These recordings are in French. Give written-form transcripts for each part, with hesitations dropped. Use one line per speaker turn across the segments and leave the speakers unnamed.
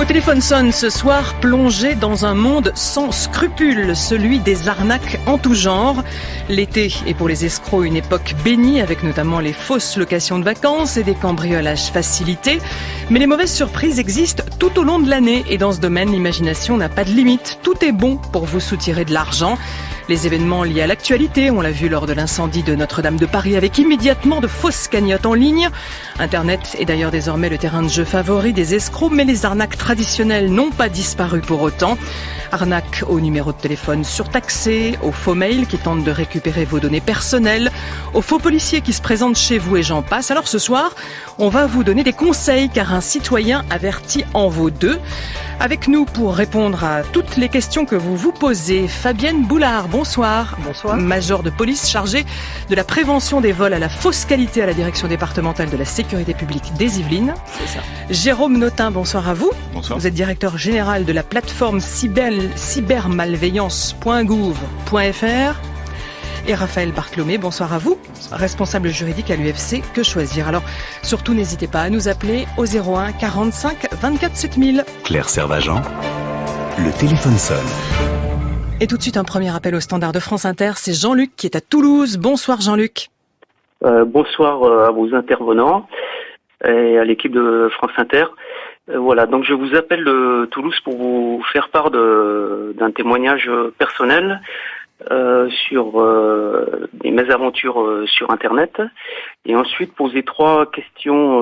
téléphone sonne ce soir, plongé dans un monde sans scrupules, celui des arnaques en tout genre. L'été est pour les escrocs une époque bénie, avec notamment les fausses locations de vacances et des cambriolages facilités. Mais les mauvaises surprises existent tout au long de l'année et dans ce domaine, l'imagination n'a pas de limite. Tout est bon pour vous soutirer de l'argent. Les événements liés à l'actualité, on l'a vu lors de l'incendie de Notre-Dame de Paris avec immédiatement de fausses cagnottes en ligne. Internet est d'ailleurs désormais le terrain de jeu favori des escrocs, mais les arnaques traditionnelles n'ont pas disparu pour autant. Arnaques au numéro de téléphone surtaxé, aux faux mails qui tentent de récupérer vos données personnelles, aux faux policiers qui se présentent chez vous et j'en passe. Alors ce soir, on va vous donner des conseils car un citoyen averti en vaut deux. Avec nous pour répondre à toutes les questions que vous vous posez, Fabienne Boulard, bonsoir.
Bonsoir.
Major de police chargée de la prévention des vols à la fausse qualité à la direction départementale de la sécurité publique des Yvelines.
C'est ça.
Jérôme Notin, bonsoir à vous.
Bonsoir.
Vous êtes directeur général de la plateforme cybermalveillance.gouv.fr. Et Raphaël Barclomé, bonsoir à vous, responsable juridique à l'UFC Que Choisir. Alors, surtout, n'hésitez pas à nous appeler au 01 45 24 7000.
Claire Servagent, le téléphone sonne.
Et tout de suite, un premier appel au standard de France Inter, c'est Jean-Luc qui est à Toulouse. Bonsoir Jean-Luc.
Bonsoir à vos intervenants et à l'équipe de France Inter. Voilà, donc je vous appelle de Toulouse pour vous faire part d'un témoignage personnel sur des mésaventures sur Internet et ensuite poser 3 questions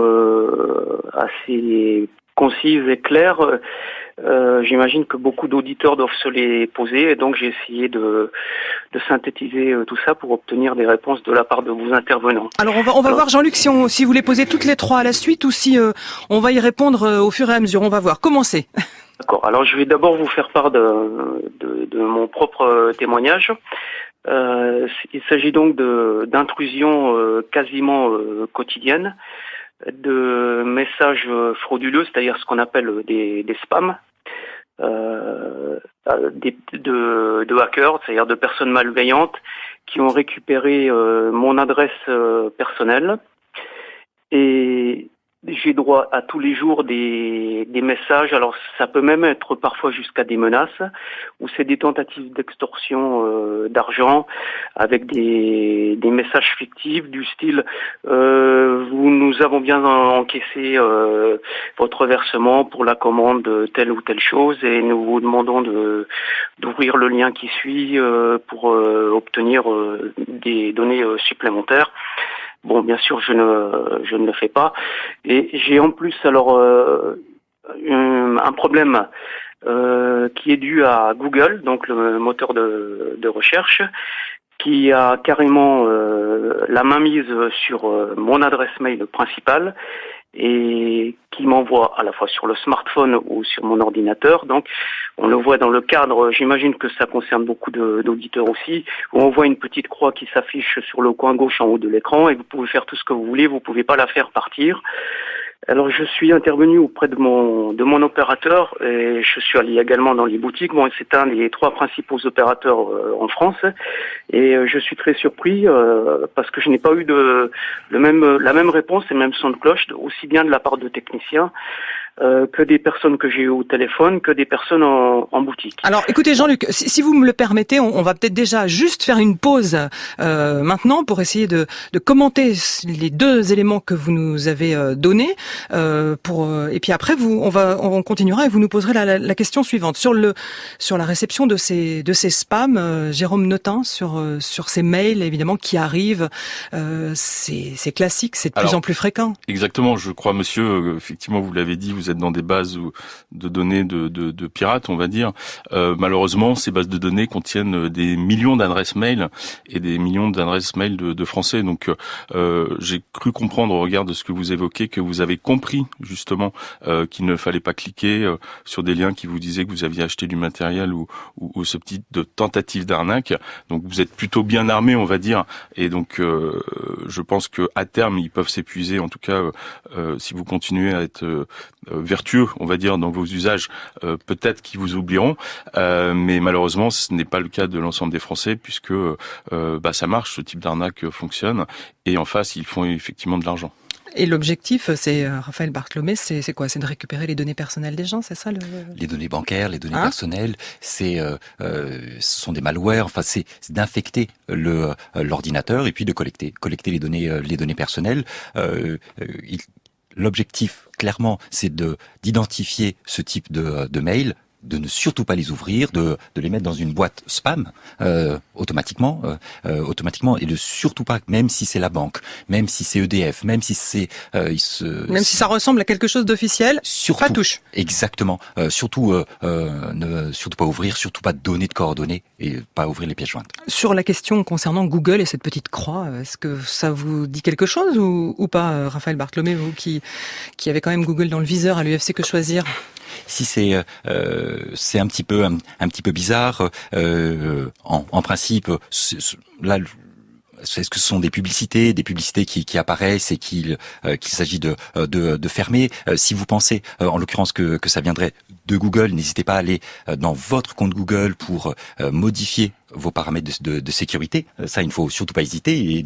assez concises et claires. J'imagine que beaucoup d'auditeurs doivent se les poser et donc j'ai essayé de synthétiser tout ça pour obtenir des réponses de la part de vos intervenants.
Alors on va voir Jean-Luc si vous les posez toutes les 3 à la suite ou si on va y répondre au fur et à mesure. On va voir. Commencez.
D'accord. Alors je vais d'abord vous faire part de mon propre témoignage. Il s'agit donc d'intrusions quasiment quotidiennes, de messages frauduleux, c'est-à-dire ce qu'on appelle des spams, de hackers, c'est-à-dire de personnes malveillantes qui ont récupéré mon adresse personnelle et j'ai droit à tous les jours des messages, alors ça peut même être parfois jusqu'à des menaces, ou c'est des tentatives d'extorsion d'argent avec des messages fictifs du style nous avons bien encaissé votre versement pour la commande de telle ou telle chose et nous vous demandons d'ouvrir le lien qui suit pour obtenir des données supplémentaires. Bon, bien sûr, je ne le fais pas. Et j'ai en plus alors un problème qui est dû à Google, donc le moteur de recherche, qui a carrément la mainmise sur mon adresse mail principale et qui m'envoie à la fois sur le smartphone ou sur mon ordinateur. Donc, on le voit dans le cadre, j'imagine que ça concerne beaucoup d'auditeurs aussi, où on voit une petite croix qui s'affiche sur le coin gauche en haut de l'écran et vous pouvez faire tout ce que vous voulez, vous pouvez pas la faire partir. Alors je suis intervenu auprès de mon opérateur et je suis allé également dans les boutiques. Bon, c'est un des 3 principaux opérateurs en France et je suis très surpris parce que je n'ai pas eu la même réponse et même son de cloche aussi bien de la part de techniciens que des personnes que j'ai eues au téléphone, que des personnes en boutique.
Alors écoutez Jean-Luc, si vous me le permettez, on va peut-être déjà juste faire une pause maintenant pour essayer de commenter les 2 éléments que vous nous avez donnés. Et puis après on continuera et vous nous poserez la question suivante sur la réception de ces spams. Jérôme Notin sur ces mails évidemment qui arrivent, c'est classique, c'est de plus en plus fréquent.
Exactement, je crois monsieur, effectivement vous l'avez dit, vous êtes dans des bases de données de pirates, on va dire. Malheureusement, ces bases de données contiennent des millions d'adresses mail et des millions d'adresses mail de Français. Donc, j'ai cru comprendre au regard de ce que vous évoquez que vous avez compris justement qu'il ne fallait pas cliquer sur des liens qui vous disaient que vous aviez acheté du matériel ou ce petit de tentative d'arnaque. Donc, vous êtes plutôt bien armé, on va dire. Et donc, je pense que à terme, ils peuvent s'épuiser. En tout cas, si vous continuez à être vertueux, on va dire, dans vos usages, peut-être qu'ils vous oublieront, mais malheureusement, ce n'est pas le cas de l'ensemble des Français, puisque ça marche, ce type d'arnaque fonctionne, et en face, ils font effectivement de l'argent.
Et l'objectif, c'est Raphaël Bartholomé, c'est quoi? C'est de récupérer les données personnelles des gens, c'est ça
Les données bancaires, les données personnelles, ce sont des malwares. Enfin, c'est d'infecter l'ordinateur et puis de collecter les données personnelles. L'objectif, clairement, c'est d'identifier ce type de mail, de ne surtout pas les ouvrir, de les mettre dans une boîte spam automatiquement, et de surtout pas, même si c'est la banque, même si c'est EDF, même si c'est
même si ça ressemble à quelque chose d'officiel,
surtout,
pas touche.
Exactement. Surtout pas ouvrir, surtout pas donner de coordonnées et pas ouvrir les pièces jointes.
Sur la question concernant Google et cette petite croix, est-ce que ça vous dit quelque chose ou pas, Raphaël Bartholomé, vous qui avez quand même Google dans le viseur à l'UFC Que Choisir?
Si c'est un petit peu bizarre. En principe, là, est-ce que ce sont des publicités qui apparaissent et qu'il s'agit de fermer? Si vous pensez, en l'occurrence, que ça viendrait de Google, n'hésitez pas à aller dans votre compte Google pour modifier vos paramètres de sécurité. Ça, il ne faut surtout pas hésiter et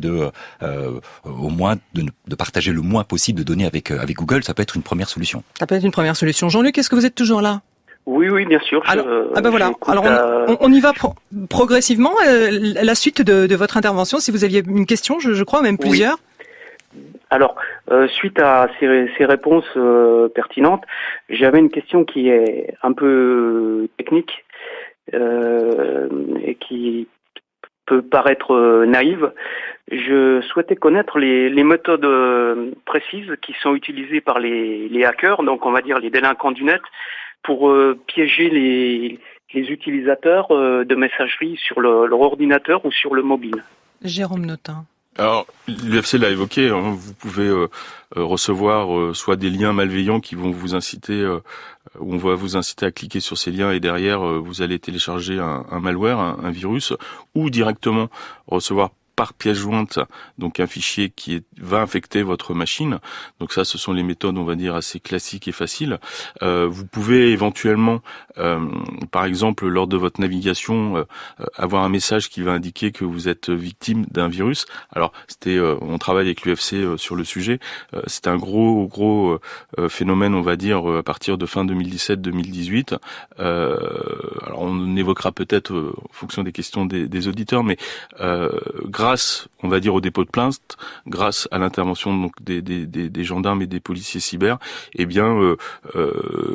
au moins de partager le moins possible de données avec Google. Ça peut être une première solution. Ça peut être une première solution.
Jean-Luc, est-ce que vous êtes toujours là?
Oui, bien sûr.
Alors, voilà. Alors, on y va progressivement. La suite de votre intervention, si vous aviez une question, je crois, même plusieurs.
Oui. Alors, suite à ces réponses pertinentes, j'avais une question qui est un peu technique et qui peut paraître naïve. Je souhaitais connaître les méthodes précises qui sont utilisées par les hackers, donc on va dire les délinquants du net, pour piéger les utilisateurs de messagerie sur leur ordinateur ou sur le mobile.
Jérôme Notin.
Alors, l'UFC l'a évoqué, hein, vous pouvez recevoir soit des liens malveillants qui vont vous inciter, où on va vous inciter à cliquer sur ces liens et derrière vous allez télécharger un malware, un virus, ou directement recevoir par pièce jointe, donc un fichier qui va infecter votre machine. Donc ça, ce sont les méthodes, on va dire, assez classiques et faciles. Vous pouvez éventuellement, par exemple, lors de votre navigation, avoir un message qui va indiquer que vous êtes victime d'un virus. Alors, on travaille avec l'UFC sur le sujet. C'était un gros phénomène, on va dire, à partir de fin 2017-2018. Alors, on évoquera peut-être, en fonction des questions des auditeurs, mais grâce, on va dire, au dépôt de plainte, grâce à l'intervention donc des gendarmes et des policiers cyber, eh bien,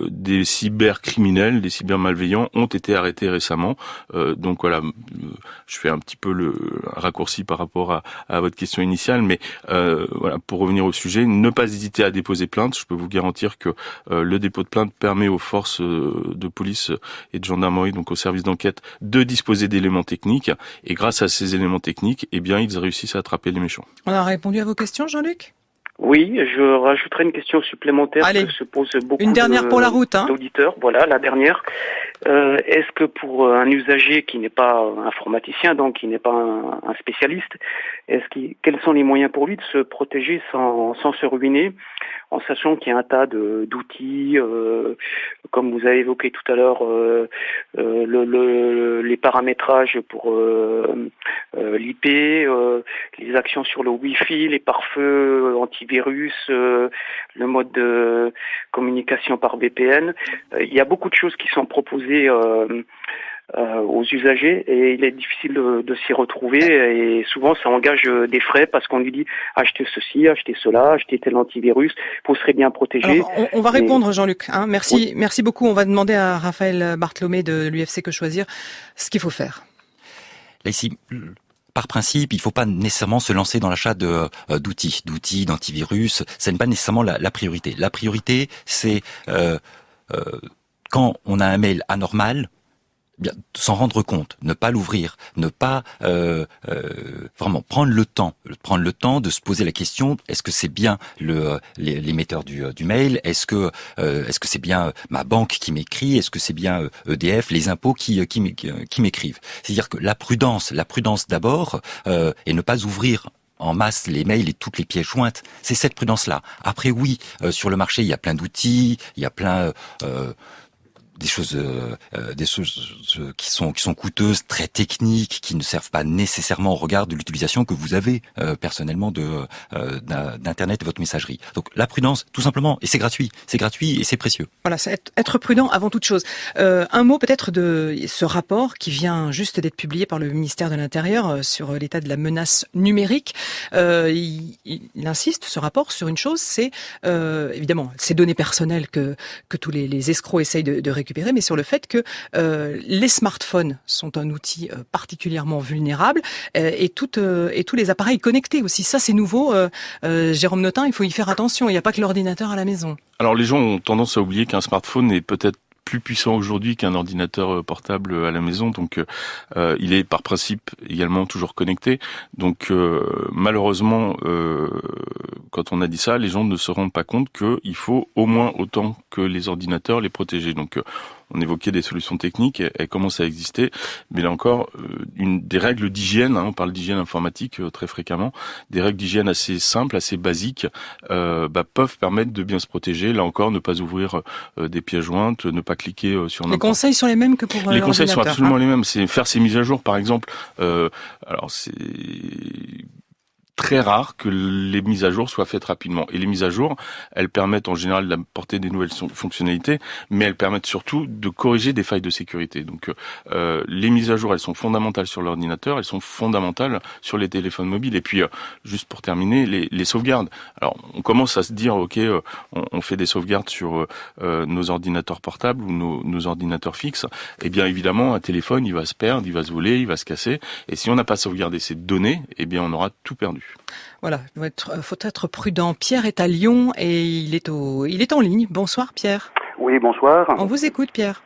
des cybercriminels, des cybermalveillants ont été arrêtés récemment. Donc voilà, je fais un petit peu le raccourci par rapport à votre question initiale, mais voilà, pour revenir au sujet, ne pas hésiter à déposer plainte. Je peux vous garantir que le dépôt de plainte permet aux forces de police et de gendarmerie, donc aux services d'enquête, de disposer d'éléments techniques, et grâce à ces éléments techniques, eh bien, ils réussissent à attraper les méchants.
On a répondu à vos questions, Jean-Luc ?
Oui, je rajouterai une question supplémentaire.
Allez,
que se pose beaucoup
une dernière pour la route,
d'auditeurs. Voilà, la dernière. Est-ce que pour un usager qui n'est pas informaticien, donc qui n'est pas un spécialiste, quels sont les moyens pour lui de se protéger sans se ruiner, en sachant qu'il y a un tas d'outils, comme vous avez évoqué tout à l'heure, les paramétrages pour l'IP, les actions sur le Wi-Fi, les pare-feux antivirus, le mode de communication par VPN. Il y a beaucoup de choses qui sont proposées aux usagers et il est difficile de s'y retrouver et souvent ça engage des frais parce qu'on lui dit achetez ceci, achetez cela, achetez tel antivirus, vous serez bien protégé.
Alors, on va répondre, Jean-Luc. Merci beaucoup. On va demander à Raphaël Bartholomé de l'UFC Que Choisir ce qu'il faut faire.
Là ici, par principe, il ne faut pas nécessairement se lancer dans l'achat d'outils, d'antivirus. Ce n'est pas nécessairement la priorité. La priorité, c'est quand on a un mail anormal, bien s'en rendre compte, ne pas l'ouvrir, ne pas vraiment prendre le temps de se poser la question: est-ce que c'est bien l'émetteur du mail, est-ce que c'est bien ma banque qui m'écrit, est-ce que c'est bien EDF, les impôts qui m'écrivent. C'est-à-dire que la prudence d'abord, et ne pas ouvrir en masse les mails et toutes les pièces jointes, c'est cette prudence-là. Après oui, sur le marché il y a plein d'outils, il y a plein des choses qui sont coûteuses, très techniques, qui ne servent pas nécessairement au regard de l'utilisation que vous avez personnellement d'internet et votre messagerie. Donc la prudence, tout simplement, et c'est gratuit et c'est précieux.
Voilà, c'est être prudent avant toute chose. Un mot peut-être de ce rapport qui vient juste d'être publié par le ministère de l'Intérieur sur l'état de la menace numérique. Il insiste, ce rapport, sur une chose, c'est évidemment ces données personnelles que tous les escrocs essayent de récupérer, mais sur le fait que les smartphones sont un outil particulièrement vulnérable et tous les appareils connectés aussi. Ça, c'est nouveau. Jérôme Notin, il faut y faire attention. Il n'y a pas que l'ordinateur à la maison.
Alors les gens ont tendance à oublier qu'un smartphone est peut-être plus puissant aujourd'hui qu'un ordinateur portable à la maison, donc il est par principe également toujours connecté. Donc malheureusement, quand on a dit ça, les gens ne se rendent pas compte qu'il faut au moins autant que les ordinateurs les protéger. Donc on évoquait des solutions techniques, elles commencent à exister, mais là encore, des règles d'hygiène, on parle d'hygiène informatique très fréquemment, des règles d'hygiène assez simples, assez basiques, peuvent permettre de bien se protéger. Là encore, ne pas ouvrir des pièces jointes, ne pas cliquer sur n'importe.
Les conseils sont les mêmes que pour
les conseils sont absolument les mêmes. C'est faire ces mises à jour, par exemple. Alors c'est très rare que les mises à jour soient faites rapidement. Et les mises à jour, elles permettent en général d'apporter des nouvelles fonctionnalités, mais elles permettent surtout de corriger des failles de sécurité. Donc les mises à jour, elles sont fondamentales sur l'ordinateur, elles sont fondamentales sur les téléphones mobiles. Et puis, juste pour terminer, les sauvegardes. Alors, on commence à se dire, ok, on fait des sauvegardes sur nos ordinateurs portables ou nos ordinateurs fixes. Eh bien, évidemment, un téléphone, il va se perdre, il va se voler, il va se casser. Et si on n'a pas sauvegardé ces données, eh bien, on aura tout perdu.
Voilà, faut être prudent. Pierre est à Lyon et il est en ligne. Bonsoir Pierre.
Oui, bonsoir.
On vous écoute Pierre.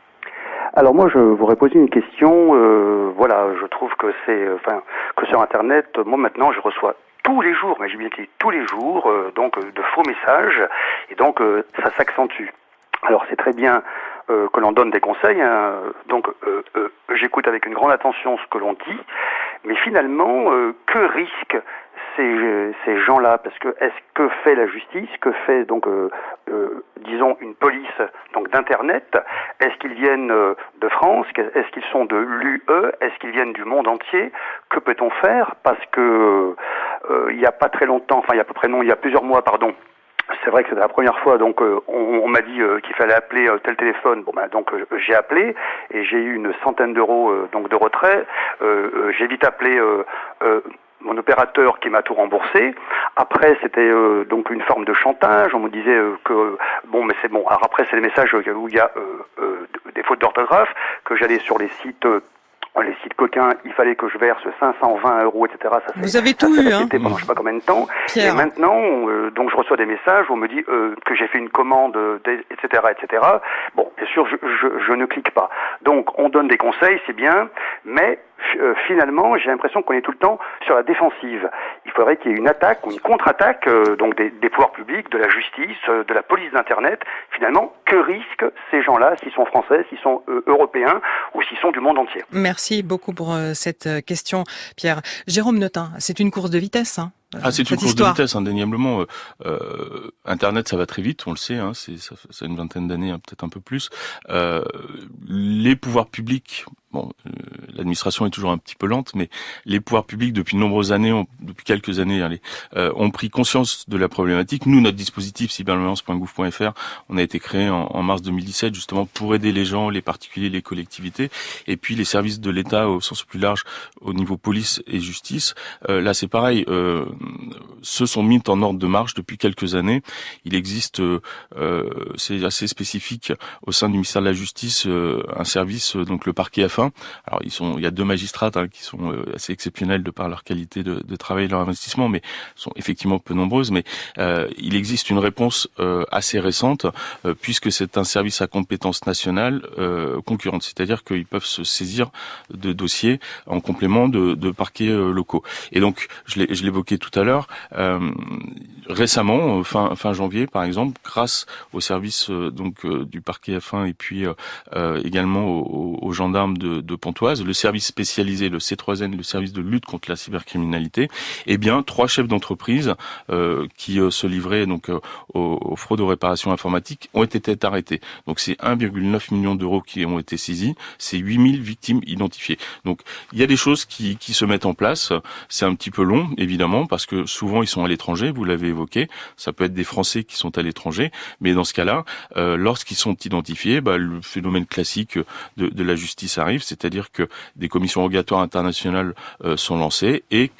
Alors moi je voudrais poser une question. Je trouve que que sur Internet, moi maintenant je reçois tous les jours, mais j'ai bien dit tous les jours, de faux messages et donc ça s'accentue. Alors c'est très bien que l'on donne des conseils, j'écoute avec une grande attention ce que l'on dit, mais finalement, que risquent ces gens-là? Parce que que fait la justice? Que fait disons une police d'internet? Est-ce qu'ils viennent de France? Est-ce qu'ils sont de l'UE? Est-ce qu'ils viennent du monde entier? Que peut-on faire? Parce que il y a pas très longtemps, il y a plusieurs mois, pardon. C'est vrai que c'était la première fois, on m'a dit qu'il fallait appeler tel téléphone. J'ai appelé et j'ai eu une centaine d'euros de retrait. J'ai vite appelé mon opérateur qui m'a tout remboursé. Après, c'était une forme de chantage. On me disait que mais c'est bon. Alors après, c'est des messages où il y a des fautes d'orthographe, que j'allais sur les sites coquins, il fallait que je verse 520 €, etc.
Vous avez tout eu, hein?
Pendant je sais pas combien de temps.
Pierre.
Et maintenant, je reçois des messages où on me dit que j'ai fait une commande, etc., etc. Bon, bien sûr, je ne clique pas. Donc, on donne des conseils, c'est bien, mais finalement, j'ai l'impression qu'on est tout le temps sur la défensive. Il faudrait qu'il y ait une attaque ou une contre-attaque des pouvoirs publics, de la justice, de la police d'Internet. Finalement, que risquent ces gens-là s'ils sont français, s'ils sont européens ou s'ils sont du monde entier?
Merci beaucoup pour cette question, Pierre. Jérôme Notin, c'est une course de vitesse, hein?
C'est une course de vitesse, indéniablement. Internet, ça va très vite, on le sait, ça a une vingtaine d'années, peut-être un peu plus. Les pouvoirs publics, l'administration est toujours un petit peu lente, mais les pouvoirs publics, depuis quelques années, ont pris conscience de la problématique. Nous, notre dispositif, cybermalveillance.gouv.fr, on a été créé en mars 2017, justement, pour aider les gens, les particuliers, les collectivités, et puis les services de l'État au sens plus large, au niveau police et justice. Là, c'est pareil, se sont mis en ordre de marche depuis quelques années. Il existe, c'est assez spécifique au sein du ministère de la Justice, un service, le parquet F1. Alors il y a deux magistrats qui sont assez exceptionnels de par leur qualité de travail et leur investissement, mais sont effectivement peu nombreuses. Mais il existe une réponse assez récente, puisque c'est un service à compétence nationale concurrente, c'est-à-dire qu'ils peuvent se saisir de dossiers en complément de parquets locaux. Et donc je l'évoquais tout tout à l'heure, récemment, fin janvier par exemple, grâce au service du parquet F1 et puis également aux gendarmes de Pontoise, le service spécialisé, le C3N, le service de lutte contre la cybercriminalité, 3 chefs d'entreprise qui se livraient donc aux fraudes aux réparations informatiques ont été arrêtés. Donc c'est 1,9 million d'euros qui ont été saisis, c'est 8000 victimes identifiées. Donc il y a des choses qui se mettent en place. C'est un petit peu long, évidemment, parce que souvent ils sont à l'étranger, vous l'avez évoqué, ça peut être des Français qui sont à l'étranger, mais dans ce cas-là, lorsqu'ils sont identifiés, le phénomène classique de la justice arrive, c'est-à-dire que des commissions rogatoires internationales sont lancées et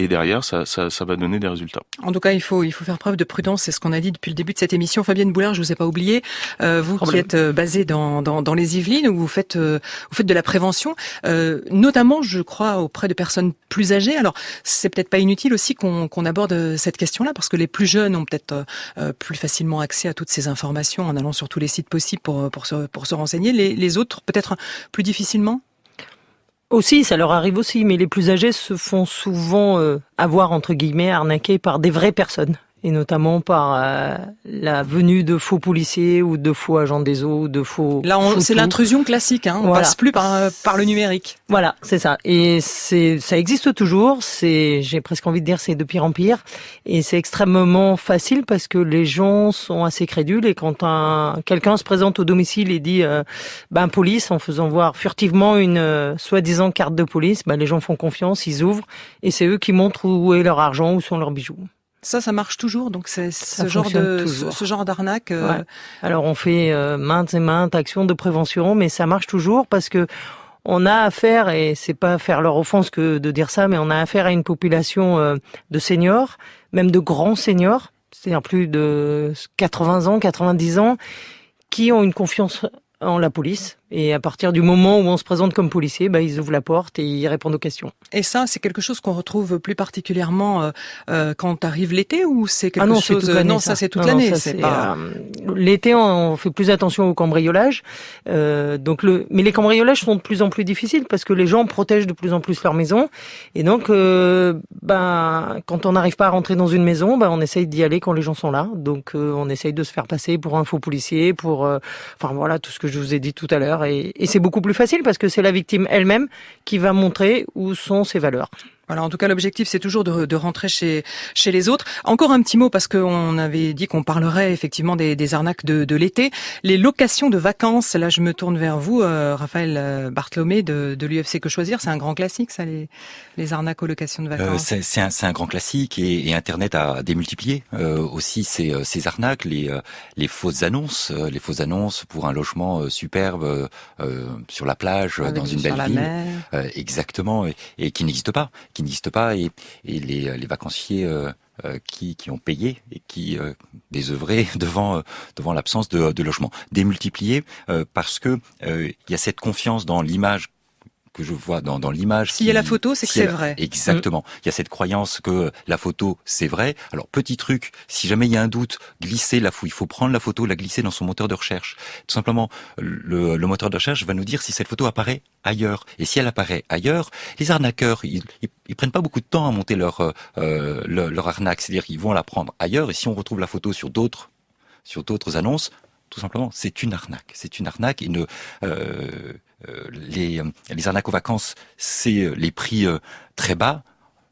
derrière ça va donner des résultats.
En tout cas, il faut faire preuve de prudence, c'est ce qu'on a dit depuis le début de cette émission. Fabienne Boulard, je vous ai pas oublié, vous qui êtes basée dans les Yvelines, où vous faites de la prévention, notamment, je crois, auprès de personnes plus âgées. Alors, c'est peut-être pas inutile aussi qu'on aborde cette question-là, parce que les plus jeunes ont peut-être plus facilement accès à toutes ces informations en allant sur tous les sites possibles pour se renseigner. Les autres, peut-être plus difficilement.
Aussi, ça leur arrive aussi, mais les plus âgés se font souvent avoir, entre guillemets, arnaquer par des vraies personnes. Et notamment par la venue de faux policiers ou de faux agents des eaux, ou de faux...
Là, c'est l'intrusion classique, on passe plus par le numérique.
Voilà, c'est ça. Et ça existe toujours, j'ai presque envie de dire c'est de pire en pire. Et c'est extrêmement facile parce que les gens sont assez crédules et quand quelqu'un se présente au domicile et dit police, en faisant voir furtivement une soi-disant carte de police, les gens font confiance, ils ouvrent et c'est eux qui montrent où est leur argent, où sont leurs bijoux.
Ça marche toujours, donc c'est ce genre d'arnaque.
Ouais. Alors on fait maintes et maintes actions de prévention, mais ça marche toujours parce que on a affaire, et c'est pas faire leur offense que de dire ça, mais on a affaire à une population de seniors, même de grands seniors, c'est-à-dire plus de 80 ans, 90 ans, qui ont une confiance en la police. Et à partir du moment où on se présente comme policier, ils ouvrent la porte et ils répondent aux questions.
Et ça, c'est quelque chose qu'on retrouve plus particulièrement quand arrive l'été, ou c'est quelque chose...
C'est toute l'année,
non, ça c'est toute l'année.
L'été, on fait plus attention au cambriolage. Mais les cambriolages sont de plus en plus difficiles parce que les gens protègent de plus en plus leur maison. Et donc, quand on n'arrive pas à rentrer dans une maison, on essaye d'y aller quand les gens sont là. Donc, on essaye de se faire passer pour un faux policier, pour tout ce que je vous ai dit tout à l'heure. Et c'est beaucoup plus facile parce que c'est la victime elle-même qui va montrer où sont ses valeurs.
Voilà, en tout cas, l'objectif, c'est toujours de rentrer chez les autres. Encore un petit mot, parce qu'on avait dit qu'on parlerait effectivement des arnaques de l'été. Les locations de vacances, là, je me tourne vers vous, Raphaël Bartholomé de l'UFC Que Choisir. C'est un grand classique, ça, les arnaques aux locations de vacances.
C'est un grand classique et Internet a démultiplié aussi ces arnaques, les fausses annonces pour un logement superbe sur la plage, dans une belle ville. Exactement, et qui n'existe pas. Et les vacanciers qui ont payé et qui désœuvraient devant l'absence de logement. Démultiplié parce que il y a cette confiance dans l'image que je vois dans l'image.
S'il y a la photo, c'est que c'est vrai.
Exactement. Il y a cette croyance que la photo, c'est vrai. Alors, petit truc, si jamais il y a un doute, il faut prendre la photo, la glisser dans son moteur de recherche. Tout simplement, le moteur de recherche va nous dire si cette photo apparaît ailleurs. Et si elle apparaît ailleurs, les arnaqueurs, ils prennent pas beaucoup de temps à monter leur arnaque. C'est-à-dire qu'ils vont la prendre ailleurs. Et si on retrouve la photo sur d'autres annonces, tout simplement, c'est une arnaque. C'est une arnaque et les arnaques aux vacances, c'est les prix très bas,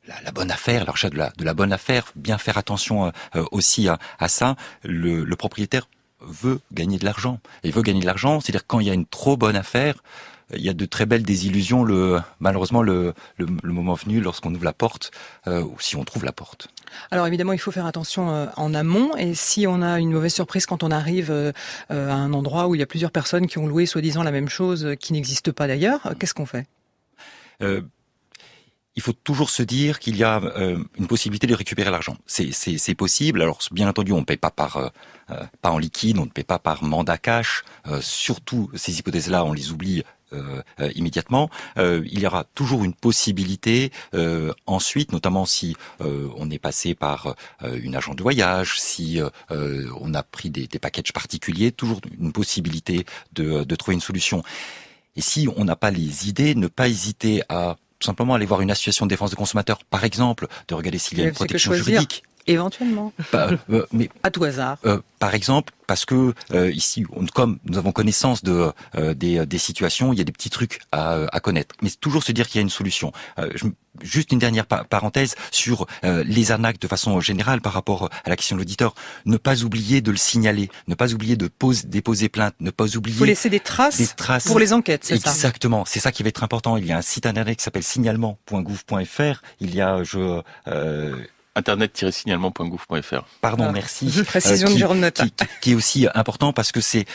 la bonne affaire, l'achat de la bonne affaire, bien faire attention aussi à ça. Le propriétaire veut gagner de l'argent. Et il veut gagner de l'argent, c'est-à-dire quand il y a une trop bonne affaire, il y a de très belles désillusions, malheureusement le moment venu lorsqu'on ouvre la porte, ou si on trouve la porte.
Alors évidemment, il faut faire attention en amont, et si on a une mauvaise surprise quand on arrive à un endroit où il y a plusieurs personnes qui ont loué soi-disant la même chose qui n'existe pas d'ailleurs, qu'est-ce qu'on fait ?
Il faut toujours se dire qu'il y a une possibilité de récupérer l'argent. C'est possible. Alors bien entendu, on ne paie pas pas en liquide, on ne paie pas par mandat cash. Surtout ces hypothèses-là, on les oublie immédiatement. Il y aura toujours une possibilité ensuite, notamment si on est passé par une agent de voyage, si on a pris des packages particuliers, toujours une possibilité de trouver une solution. Et si on n'a pas les idées, ne pas hésiter à tout simplement aller voir une association de défense des consommateurs, par exemple, de regarder s'il y a une protection juridique.
Éventuellement.
Mais
à tout hasard.
Par exemple, parce que ici, comme nous avons connaissance des situations, il y a des petits trucs à connaître. Mais toujours se dire qu'il y a une solution. Juste une dernière parenthèse sur les arnaques de façon générale par rapport à la question de l'auditeur. Ne pas oublier de le signaler, ne pas oublier de déposer plainte, ne pas oublier...
Faut laisser des traces pour les enquêtes, c'est ça?
Exactement, c'est ça qui va être important. Il y a un site internet qui s'appelle signalement.gouv.fr. Il y a...
internet-signalement.gouv.fr.
Pardon, merci.
Précision de Jérôme Notin.
Qui est aussi important parce que c'est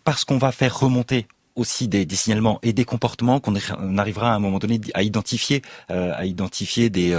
parce qu'on va faire remonter aussi des signalements et des comportements qu'on arrivera à un moment donné à identifier des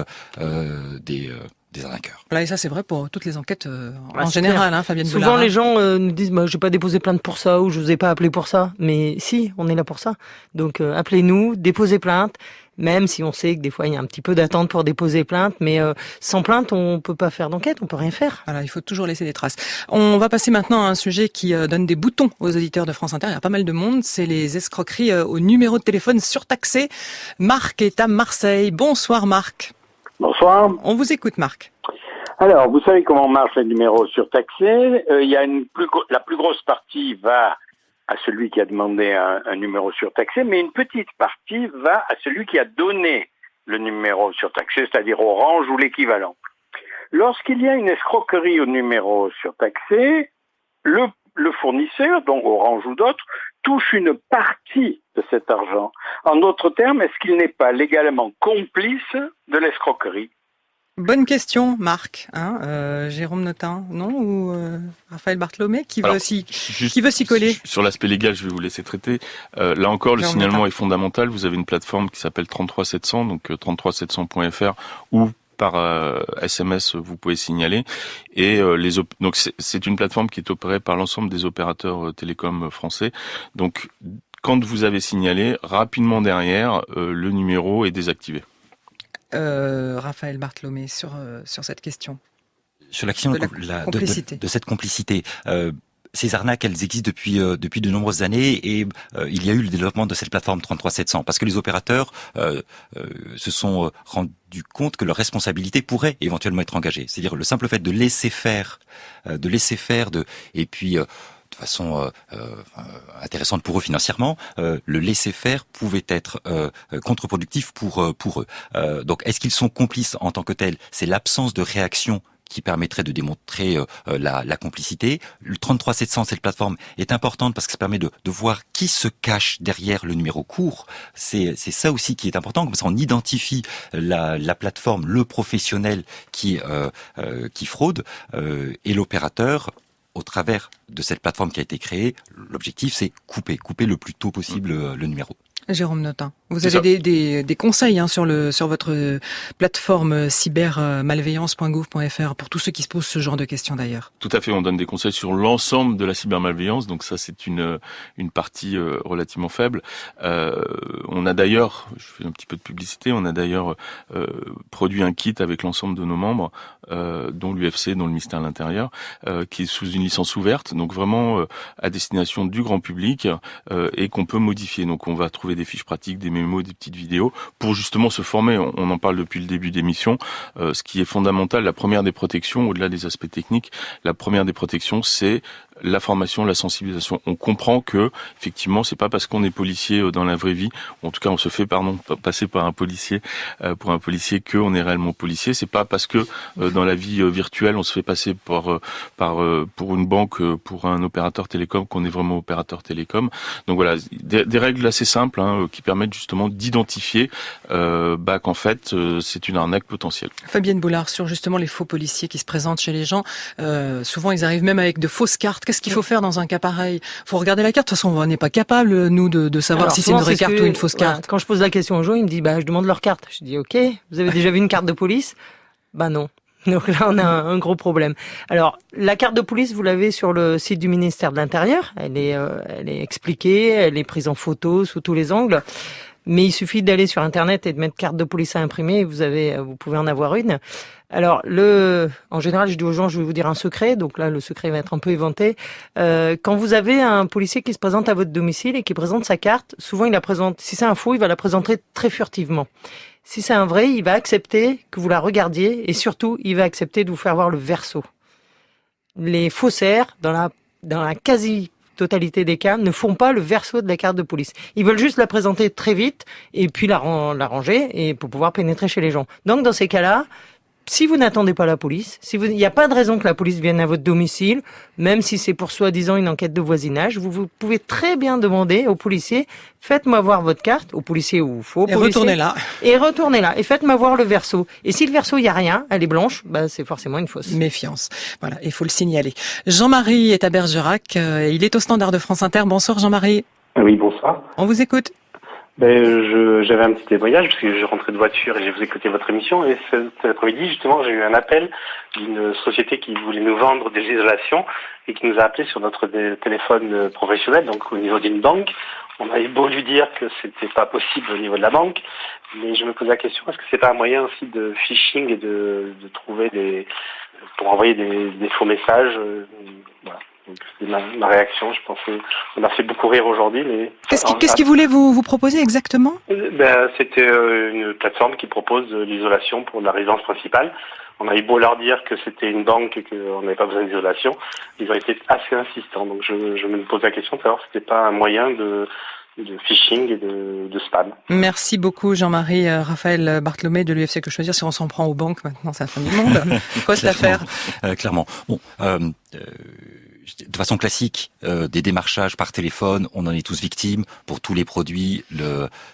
arnaqueurs.
Voilà, et ça c'est vrai pour toutes les enquêtes en général, hein, Fabienne Boulard.
Souvent les gens nous disent j'ai pas déposé plainte pour ça ou je vous ai pas appelé pour ça, mais si, on est là pour ça. Donc appelez-nous, déposez plainte. Même si on sait que des fois il y a un petit peu d'attente pour déposer plainte, mais sans plainte on peut pas faire d'enquête, on peut rien faire.
Voilà, il faut toujours laisser des traces. On va passer maintenant à un sujet qui donne des boutons aux auditeurs de France Inter. Il y a pas mal de monde, c'est les escroqueries au numéro de téléphone surtaxé. Marc est à Marseille. Bonsoir Marc.
Bonsoir.
On vous écoute Marc.
Alors, vous savez comment marche les numéros surtaxés. Il y a la plus grosse partie va à celui qui a demandé un numéro surtaxé, mais une petite partie va à celui qui a donné le numéro surtaxé, c'est-à-dire Orange ou l'équivalent. Lorsqu'il y a une escroquerie au numéro surtaxé, le fournisseur, donc Orange ou d'autres, touche une partie de cet argent. En d'autres termes, est-ce qu'il n'est pas légalement complice de l'escroquerie ?
Bonne question, Marc. Jérôme Notin, non, ou Raphaël Bartholomé qui veut s'y coller.
Sur l'aspect légal, je vais vous laisser traiter. Là encore, le signalement est fondamental. Vous avez une plateforme qui s'appelle 33700, donc 33700.fr, ou par SMS, vous pouvez signaler. Et donc c'est une plateforme qui est opérée par l'ensemble des opérateurs télécoms français. Donc quand vous avez signalé, rapidement derrière, le numéro est désactivé.
Raphaël Bartholomé sur cette question.
Sur la question de cette complicité. Ces arnaques, elles existent depuis de nombreuses années et il y a eu le développement de cette plateforme 33700 parce que les opérateurs se sont rendus compte que leur responsabilité pourrait éventuellement être engagée. C'est-à-dire le simple fait de laisser faire, et puis de façon intéressante pour eux financièrement, le laisser-faire pouvait être contre-productif pour eux. Donc, est-ce qu'ils sont complices en tant que tels ? C'est l'absence de réaction qui permettrait de démontrer la complicité. Le 33700, cette plateforme, est importante parce que ça permet de voir qui se cache derrière le numéro court. C'est ça aussi qui est important, comme ça on identifie la plateforme, le professionnel qui fraude, et l'opérateur. Au travers de cette plateforme qui a été créée, l'objectif c'est couper le plus tôt possible le numéro.
Jérôme Notin, vous avez des conseils sur votre plateforme cybermalveillance.gouv.fr pour tous ceux qui se posent ce genre de questions d'ailleurs.
Tout à fait, on donne des conseils sur l'ensemble de la cybermalveillance, donc ça c'est une partie relativement faible. On a d'ailleurs, je fais un petit peu de publicité, on a d'ailleurs produit un kit avec l'ensemble de nos membres, dont l'UFC, dont le ministère de l'Intérieur, qui est sous une licence ouverte, donc vraiment à destination du grand public et qu'on peut modifier. Donc on va trouver des fiches pratiques, des mémos, des petites vidéos pour justement se former. On en parle depuis le début d'émission. Ce qui est fondamental, la première des protections, au-delà des aspects techniques, la première des protections, c'est la formation, la sensibilisation. On comprend que, effectivement, c'est pas parce qu'on est policier dans la vraie vie, ou en tout cas on se fait passer par un policier, pour un policier qu'on est réellement policier. C'est pas parce que dans la vie virtuelle on se fait passer pour une banque, pour un opérateur télécom qu'on est vraiment opérateur télécom. Donc voilà, des règles assez simples qui permettent justement d'identifier qu'en fait c'est une arnaque potentielle.
Fabienne Boulard, sur justement les faux policiers qui se présentent chez les gens, souvent ils arrivent même avec de fausses cartes. Qu'est-ce qu'il faut faire dans un cas pareil ? Faut regarder la carte. De toute façon, on n'est pas capable, nous, de savoir si c'est une vraie carte ou une fausse carte.
Quand je pose la question aux gens, ils me disent, je demande leur carte. Je dis, ok, vous avez déjà vu une carte de police ? Non. Donc là, on a un gros problème. Alors, la carte de police, vous l'avez sur le site du ministère de l'Intérieur. Elle est expliquée, elle est prise en photo sous tous les angles. Mais il suffit d'aller sur Internet et de mettre carte de police à imprimer, et vous pouvez en avoir une. Alors, en général, je dis aux gens, je vais vous dire un secret, donc là, le secret va être un peu éventé. Quand vous avez un policier qui se présente à votre domicile et qui présente sa carte, souvent il la présente, si c'est un faux, il va la présenter très furtivement. Si c'est un vrai, il va accepter que vous la regardiez et surtout, il va accepter de vous faire voir le verso. Les faussaires, dans la quasi-totalité des cas, ne font pas le verso de la carte de police. Ils veulent juste la présenter très vite et puis la ranger et pour pouvoir pénétrer chez les gens. Donc, dans ces cas-là, si vous n'attendez pas la police, il n'y a pas de raison que la police vienne à votre domicile, même si c'est pour soi-disant une enquête de voisinage, vous pouvez très bien demander au policier, faites-moi voir votre carte, au policier ou faux policier. Retournez là. Et faites-moi voir le verso. Et si le verso, il n'y a rien, elle est blanche, c'est forcément une fausse.
Méfiance. Voilà, il faut le signaler. Jean-Marie est à Bergerac, il est au standard de France Inter. Bonsoir Jean-Marie.
Oui, bonsoir.
On vous écoute.
J'avais un petit témoignage parce que je rentrais de voiture et j'ai écouté votre émission et cet après-midi justement j'ai eu un appel d'une société qui voulait nous vendre des isolations et qui nous a appelé sur notre téléphone professionnel, donc au niveau d'une banque. On avait beau lui dire que c'était pas possible au niveau de la banque, mais je me pose la question, est-ce que c'est pas un moyen aussi de phishing et de trouver pour envoyer des faux messages, voilà. Donc, c'est ma réaction. Je pense qu'on a fait beaucoup rire aujourd'hui. Mais
qu'est-ce qu'il voulait vous proposer exactement ?
C'était une plateforme qui propose l'isolation pour la résidence principale. On avait beau leur dire que c'était une banque et qu'on n'avait pas besoin d'isolation. Ils ont été assez insistants. Donc je me pose la question de savoir si c'était pas un moyen de phishing et de spam.
Merci beaucoup Jean-Marie. Raphaël Bartholomé de l'UFC Que Choisir. Si on s'en prend aux banques maintenant, c'est la fin du monde. Quoi cette affaire ?
Clairement. Bon. De façon classique, des démarchages par téléphone, on en est tous victimes pour tous les produits,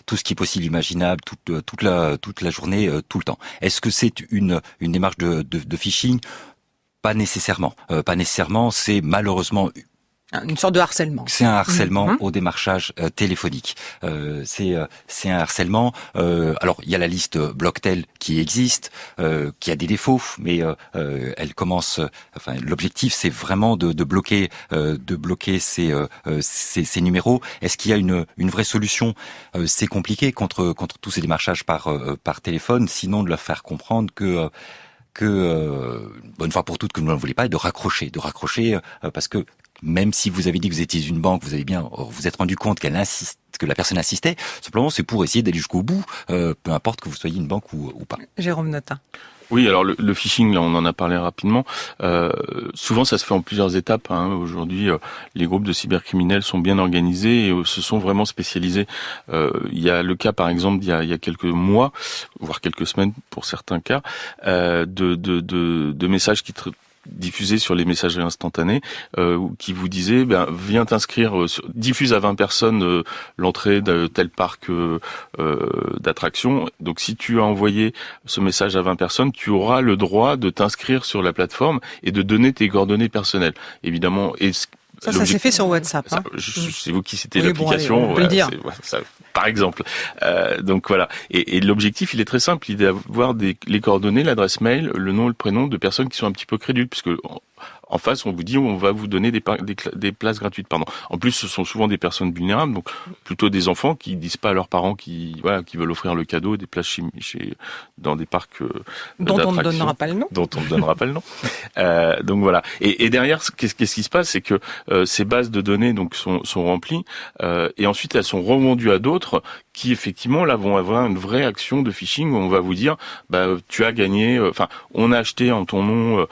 tout ce qui est possible, imaginable, toute la journée, tout le temps. Est-ce que c'est une démarche de phishing ? Pas nécessairement. Pas nécessairement. C'est malheureusement
une sorte de harcèlement.
C'est un harcèlement au démarchage téléphonique. C'est un harcèlement. Alors il y a la liste Blocktel qui existe, qui a des défauts, mais elle commence. Enfin, l'objectif c'est vraiment de bloquer ces numéros. Est-ce qu'il y a une vraie solution ? C'est compliqué contre tous ces démarchages par téléphone. Sinon de leur faire comprendre que bonne fois pour toutes que nous n'en voulons pas, et de raccrocher parce que même si vous avez dit que vous étiez une banque, vous êtes rendu compte que la personne insistait, simplement c'est pour essayer d'aller jusqu'au bout, peu importe que vous soyez une banque ou pas.
Jérôme Notin.
Oui, alors le phishing, là, on en a parlé rapidement. Souvent, ça se fait en plusieurs étapes. Aujourd'hui, les groupes de cybercriminels sont bien organisés et se sont vraiment spécialisés. Il y a le cas, par exemple, il y a quelques mois, voire quelques semaines pour certains cas, de messages qui diffusé sur les messageries instantanées, qui vous disait viens t'inscrire, diffuse à 20 personnes l'entrée de tel parc d'attractions. Donc si tu as envoyé ce message à 20 personnes, tu auras le droit de t'inscrire sur la plateforme et de donner tes coordonnées personnelles. Évidemment,
ça s'est fait sur WhatsApp.
C'est vous qui citez l'application.
On peut le dire.
Par exemple. Donc voilà. Et l'objectif, il est très simple. Il est d'avoir les coordonnées, l'adresse mail, le nom et le prénom de personnes qui sont un petit peu crédules, puisque en face, on vous dit on va vous donner des places gratuites. En plus, ce sont souvent des personnes vulnérables, donc plutôt des enfants qui disent pas à leurs parents qui veulent offrir le cadeau des places dans des parcs
dont on ne donnera pas le nom.
Dont on ne donnera pas le nom. Donc voilà. Et derrière, qu'est-ce qui se passe, c'est que ces bases de données donc sont remplies et ensuite elles sont revendues à d'autres qui effectivement là vont avoir une vraie action de phishing où on va vous dire tu as gagné, on a acheté en ton nom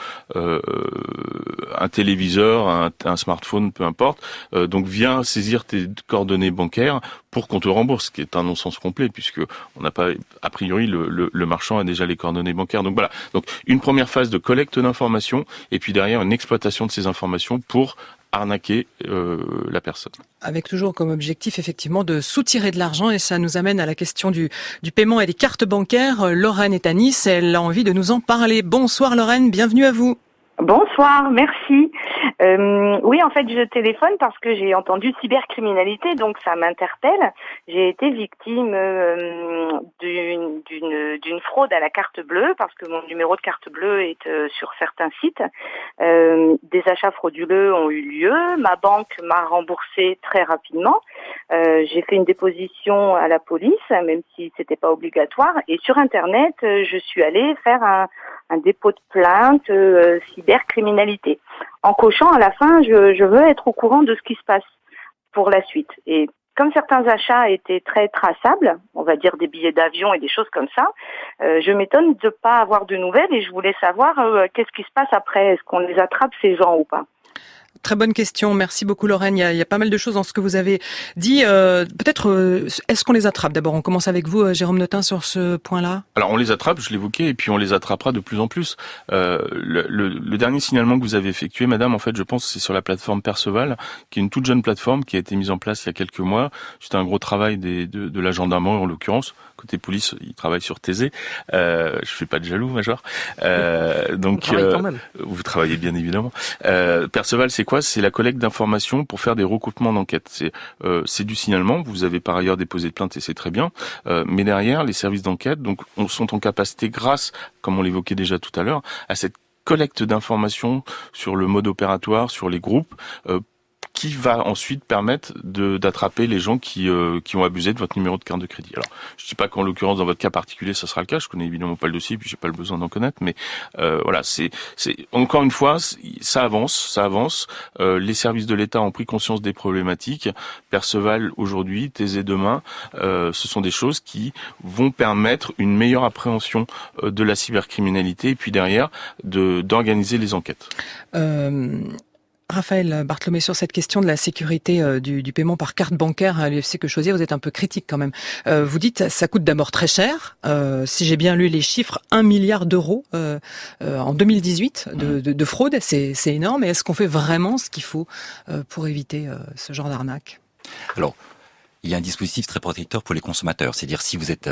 un téléviseur, un smartphone, peu importe, donc viens saisir tes coordonnées bancaires pour qu'on te rembourse, ce qui est un non-sens complet puisque on n'a pas, a priori le marchand a déjà les coordonnées bancaires. Donc voilà, donc une première phase de collecte d'informations et puis derrière une exploitation de ces informations pour arnaquer la personne.
Avec toujours comme objectif effectivement de soutirer de l'argent et ça nous amène à la question du paiement et des cartes bancaires. Lorraine est à Nice, elle a envie de nous en parler. Bonsoir Lorraine, bienvenue à vous.
Bonsoir, merci. Oui, en fait, je téléphone parce que j'ai entendu cybercriminalité, donc ça m'interpelle. J'ai été victime d'une fraude à la carte bleue parce que mon numéro de carte bleue est sur certains sites. Des achats frauduleux ont eu lieu. Ma banque m'a remboursé très rapidement. J'ai fait une déposition à la police, même si c'était pas obligatoire. Et sur Internet, je suis allée faire un dépôt de plainte cybercriminalité, en cochant à la fin je veux être au courant de ce qui se passe pour la suite. Et comme certains achats étaient très traçables, on va dire des billets d'avion et des choses comme ça, je m'étonne de pas avoir de nouvelles et je voulais savoir qu'est-ce qui se passe après, est-ce qu'on les attrape ces gens ou pas?
Très bonne question. Merci beaucoup, Lorraine. Il y a pas mal de choses dans ce que vous avez dit. Peut-être, est-ce qu'on les attrape? D'abord, on commence avec vous, Jérôme Notin, sur ce point-là.
Alors, on les attrape, je l'évoquais, et puis on les attrapera de plus en plus. Le dernier signalement que vous avez effectué, madame, en fait, je pense, c'est sur la plateforme Perceval, qui est une toute jeune plateforme qui a été mise en place il y a quelques mois. C'était un gros travail de la gendarmerie, en l'occurrence. Côté police, ils travaillent sur Thésée. Je fais pas de jaloux, Major. Donc,
quand même.
vous travaillez bien évidemment. Perceval, c'est quoi? C'est la collecte d'informations pour faire des recoupements d'enquête. C'est du signalement. Vous avez par ailleurs déposé de plainte et c'est très bien. Mais derrière, les services d'enquête sont en capacité, grâce, comme on l'évoquait déjà tout à l'heure, à cette collecte d'informations sur le mode opératoire, sur les groupes, qui va ensuite permettre d'attraper les gens qui ont abusé de votre numéro de carte de crédit. Alors, je dis pas qu'en l'occurrence dans votre cas particulier ça sera le cas, je connais évidemment pas le dossier puis j'ai pas le besoin d'en connaître, mais voilà, c'est encore une fois ça avance. Les services de l'État ont pris conscience des problématiques. Perceval aujourd'hui, Thésée demain, ce sont des choses qui vont permettre une meilleure appréhension de la cybercriminalité et puis derrière d'organiser les enquêtes.
Raphaël Bartholomé, sur cette question de la sécurité du paiement par carte bancaire à l'UFC Que Choisir, vous êtes un peu critique quand même. Vous dites ça coûte d'abord très cher. Si j'ai bien lu les chiffres, 1 milliard d'euros en 2018 de fraude, c'est énorme. Et est-ce qu'on fait vraiment ce qu'il faut pour éviter ce genre d'arnaque?
Alors, il y a un dispositif très protecteur pour les consommateurs. C'est-à-dire si vous êtes,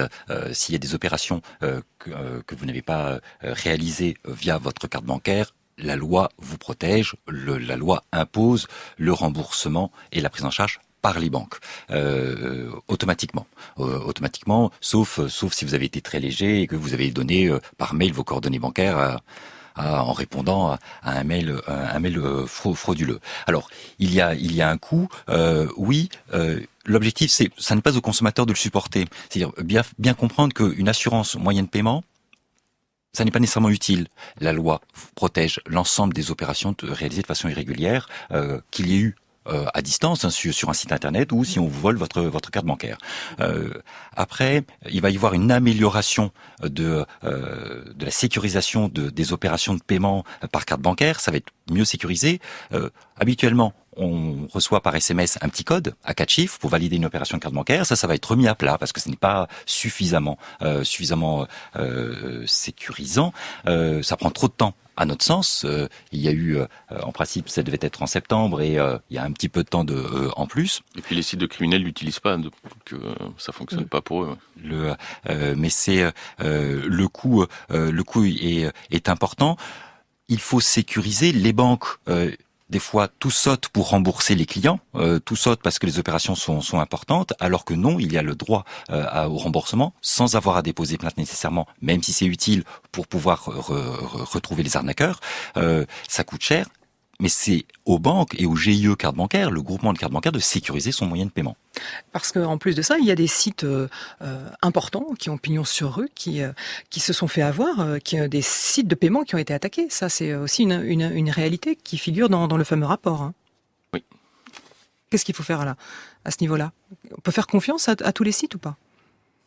s'il y a des opérations que vous n'avez pas réalisées via votre carte bancaire, la loi vous protège, la loi impose le remboursement et la prise en charge par les banques automatiquement, sauf si vous avez été très léger et que vous avez donné par mail vos coordonnées bancaires en répondant à un mail frauduleux. Alors il y a un coût, oui. L'objectif, ça n'est pas au consommateur de le supporter. C'est-à-dire bien comprendre qu'une assurance moyen de paiement, ça n'est pas nécessairement utile. La loi protège l'ensemble des opérations réalisées de façon irrégulière, qu'il y ait eu à distance sur un site internet ou si on vous vole votre carte bancaire. Après, il va y avoir une amélioration de la sécurisation des opérations de paiement par carte bancaire. Ça va être mieux sécurisé. Habituellement, on reçoit par SMS un petit code à 4 chiffres pour valider une opération de carte bancaire. Ça va être remis à plat parce que ce n'est pas suffisamment sécurisant. Ça prend trop de temps. À notre sens, il y a eu, en principe, ça devait être en septembre et il y a un petit peu de temps en plus.
Et puis les sites de criminels l'utilisent pas, donc ça fonctionne pas pour eux.
Mais c'est le coût est important. Il faut sécuriser les banques. Des fois, tout saute pour rembourser les clients, tout saute parce que les opérations sont importantes, alors que non, il y a le droit au remboursement sans avoir à déposer plainte nécessairement, même si c'est utile pour pouvoir retrouver les arnaqueurs. Ça coûte cher, mais c'est aux banques et aux GIE cartes bancaires, le groupement de cartes bancaires, de sécuriser son moyen de paiement.
Parce qu'en plus de ça, il y a des sites importants qui ont pignon sur rue, qui se sont fait avoir, qui ont des sites de paiement qui ont été attaqués. Ça, c'est aussi une réalité qui figure dans le fameux rapport. Hein.
Oui.
Qu'est-ce qu'il faut faire à ce niveau-là? On peut faire confiance à tous les sites ou pas?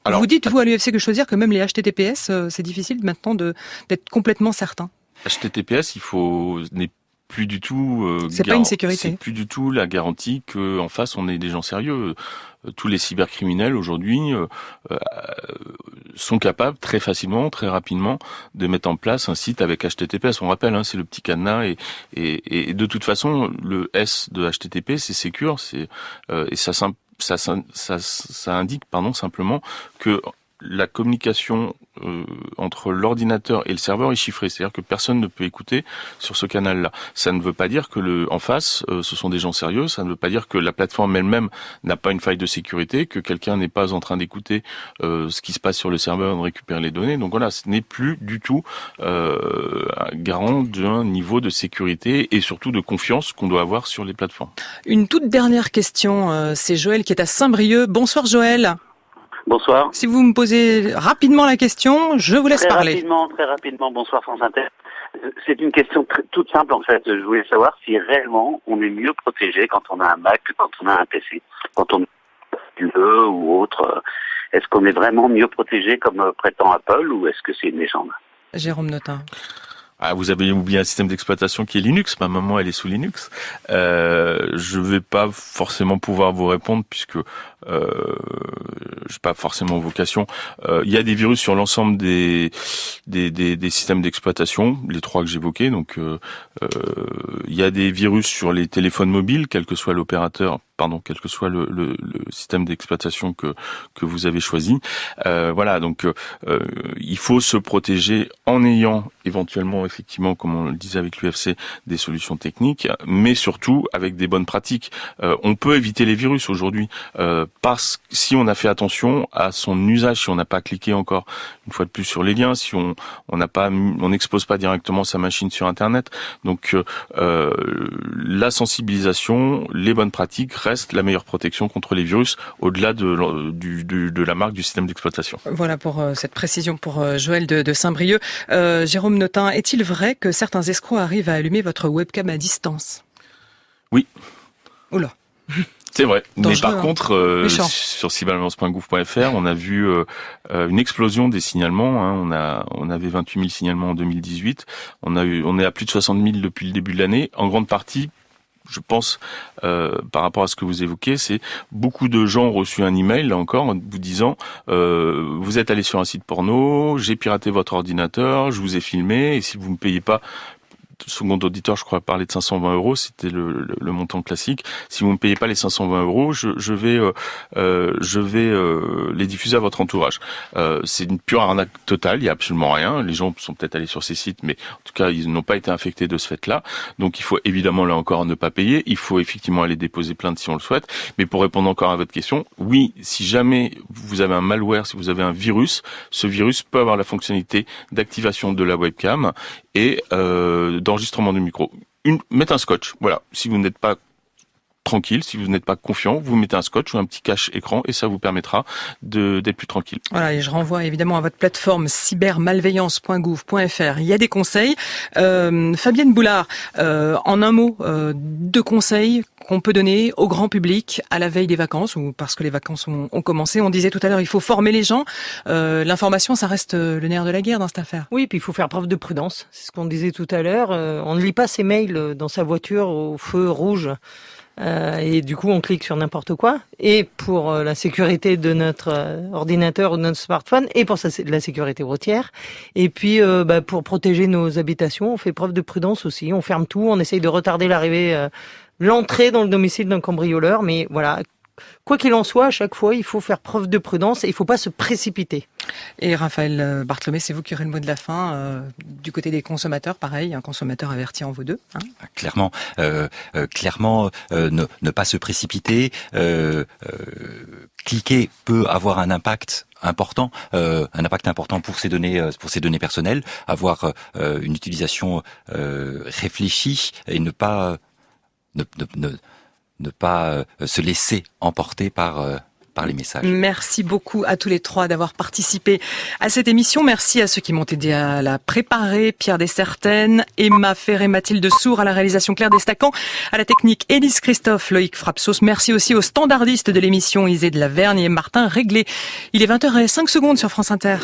Alors,
vous dites, vous, à l'UFC Que Choisir, que même les HTTPS, c'est difficile maintenant d'être complètement certain.
HTTPS, n'est plus du tout
c'est pas une sécurité.
C'est plus du tout la garantie que en face on ait des gens sérieux. Tous les cybercriminels aujourd'hui sont capables très facilement, très rapidement de mettre en place un site avec HTTPS. On rappelle, c'est le petit cadenas et de toute façon le S de HTTP c'est secure, et ça indique simplement que la communication entre l'ordinateur et le serveur est chiffrée, c'est-à-dire que personne ne peut écouter sur ce canal-là. Ça ne veut pas dire que en face, ce sont des gens sérieux, ça ne veut pas dire que la plateforme elle-même n'a pas une faille de sécurité, que quelqu'un n'est pas en train d'écouter ce qui se passe sur le serveur, de récupérer les données. Donc voilà, ce n'est plus du tout garant d'un niveau de sécurité et surtout de confiance qu'on doit avoir sur les plateformes.
Une toute dernière question, c'est Joël qui est à Saint-Brieuc. Bonsoir Joël.
Bonsoir.
Si vous me posez rapidement la question, je vous laisse parler.
Très rapidement, bonsoir France Inter. C'est une question toute simple en fait. Je voulais savoir si réellement on est mieux protégé quand on a un Mac que quand on a un PC. Quand on a du E ou autre, est-ce qu'on est vraiment mieux protégé comme prétend Apple ou est-ce que c'est une légende?
Jérôme Notin.
Ah, vous avez oublié un système d'exploitation qui est Linux. Ma maman, elle est sous Linux. Je vais pas forcément pouvoir vous répondre puisque j'ai pas forcément vocation. Il y a des virus sur l'ensemble des systèmes d'exploitation, les trois que j'évoquais. Donc, il y a des virus sur les téléphones mobiles, quel que soit l'opérateur. Quel que soit le système d'exploitation que vous avez choisi. Voilà, donc il faut se protéger en ayant éventuellement, effectivement, comme on le disait avec l'UFC, des solutions techniques, mais surtout avec des bonnes pratiques. On peut éviter les virus aujourd'hui parce que si on a fait attention à son usage, si on n'a pas cliqué encore une fois de plus sur les liens, si on n'expose pas directement sa machine sur Internet. Donc la sensibilisation, les bonnes pratiques reste la meilleure protection contre les virus au-delà de la marque du système d'exploitation.
Voilà pour cette précision pour Joël de Saint-Brieuc. Jérôme Notin, est-il vrai que certains escrocs arrivent à allumer votre webcam à distance?
Oui.
Oula.
C'est vrai.
Dangereux,
mais par contre, sur cyberviolence.gouv.fr, on a vu une explosion des signalements. Hein. On avait 28 000 signalements en 2018. On est à plus de 60 000 depuis le début de l'année. En grande partie, je pense, par rapport à ce que vous évoquez, c'est beaucoup de gens ont reçu un email, là encore, vous disant vous êtes allé sur un site porno, j'ai piraté votre ordinateur, je vous ai filmé, et si vous ne me payez pas, second auditeur, je crois, parlait de 520 €, c'était le montant classique. Si vous ne me payez pas les 520 €, je vais les diffuser à votre entourage. C'est une pure arnaque totale, il y a absolument rien. Les gens sont peut-être allés sur ces sites, mais en tout cas, ils n'ont pas été infectés de ce fait-là. Donc, il faut évidemment, là encore, ne pas payer. Il faut effectivement aller déposer plainte si on le souhaite. Mais pour répondre encore à votre question, oui, si jamais vous avez un malware, si vous avez un virus, ce virus peut avoir la fonctionnalité d'activation de la webcam et d'enregistrement du micro. Mettez un scotch. Voilà. Si vous n'êtes pas tranquille, si vous n'êtes pas confiant, vous mettez un scotch ou un petit cache écran et ça vous permettra d'être plus tranquille.
Voilà, et je renvoie évidemment à votre plateforme cybermalveillance.gouv.fr. Il y a des conseils. Fabienne Boulard, en un mot, 2 conseils qu'on peut donner au grand public à la veille des vacances ou parce que les vacances ont commencé. On disait tout à l'heure, il faut former les gens. L'information, ça reste le nerf de la guerre dans cette affaire.
Oui, puis il faut faire preuve de prudence. C'est ce qu'on disait tout à l'heure. On ne lit pas ses mails dans sa voiture au feu rouge. Et du coup, on clique sur n'importe quoi. Et pour la sécurité de notre ordinateur ou de notre smartphone, et pour la sécurité routière. Et puis, pour protéger nos habitations, on fait preuve de prudence aussi. On ferme tout, on essaye de retarder l'entrée dans le domicile d'un cambrioleur. Mais voilà, quoi qu'il en soit, à chaque fois, il faut faire preuve de prudence et il ne faut pas se précipiter.
Et Raphaël Bartholomé, c'est vous qui aurez le mot de la fin. Du côté des consommateurs, pareil, un consommateur averti en vaut 2. Hein.
Clairement, ne pas se précipiter. Cliquer peut avoir un impact important pour ces données personnelles. Avoir une utilisation réfléchie et ne pas se laisser emporter par les messages.
Merci beaucoup à tous les 3 d'avoir participé à cette émission. Merci à ceux qui m'ont aidé à la préparer. Pierre Dessertaines, Emma Ferré, Mathilde Sour à la réalisation, Claire Destacan, à la technique Élise Christophe, Loïc Frapsos. Merci aussi aux standardistes de l'émission, Isée de la Vergne et Martin Réglé. Il est 20h05 sur France Inter.